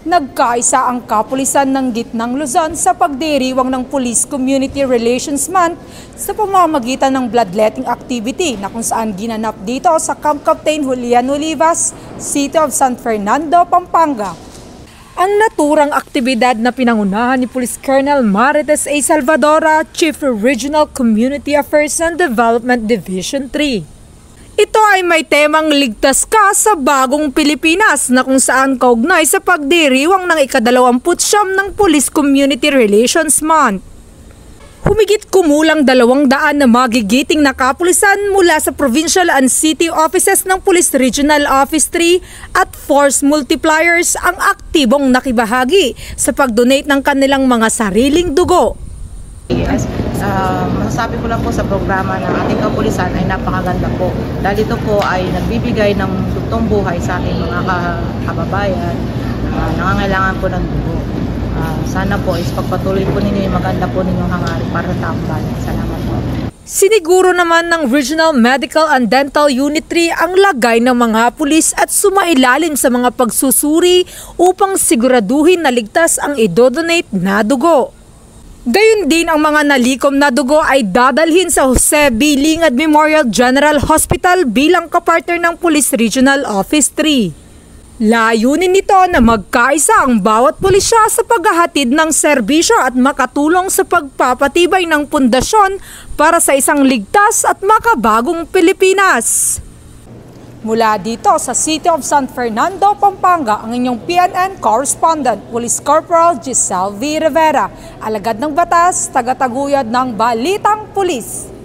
Nagkaisa ang kapulisan ng Gitnang Luzon sa pagdiriwang ng Police Community Relations Month sa pamamagitan ng bloodletting activity na kung saan ginanap dito sa Camp Captain Julian Olivas, City of San Fernando, Pampanga. Ang naturang aktibidad na pinangunahan ni Police Colonel Marites A. Salvadora, Chief Regional Community Affairs and Development Division 3. Ito ay may temang ligtas ka sa bagong Pilipinas na kung saan kaugnay sa pagdiriwang ng ika-29 ng Police Community Relations Month. Humigit kumulang 200 na magigiting na kapulisan mula sa provincial and city offices ng Police Regional Office 3 at Force Multipliers ang aktibong nakibahagi sa pag-donate ng kanilang mga sariling dugo. Masasabi ko lang po sa programa ng ating kapulisan ay napakaganda po. Dahil ito po ay nagbibigay ng dugtong buhay sa ating mga kababayan na nangangailangan po ng dugo. Sana po is pagpatuloy po ninyo yung maganda po ninyong hangarin para sa taong bayan. Salamat po. Siniguro naman ng Regional Medical and Dental Unit 3 ang lagay ng mga pulis at sumailalim sa mga pagsusuri upang siguraduhin na ligtas ang idodonate na dugo. Gayun din ang mga nalikom na dugo ay dadalhin sa Jose B. Lingad Memorial General Hospital bilang kapartner ng Police Regional Office 3. Layunin nito na magkaisa ang bawat pulisya sa paghahatid ng serbisyo at makatulong sa pagpapatibay ng pundasyon para sa isang ligtas at makabagong Pilipinas. Mula dito sa City of San Fernando, Pampanga, ang inyong PNN Correspondent, Police Corporal Giselle V. Rivera, alagad ng batas, tagataguyod ng Balitang Pulis.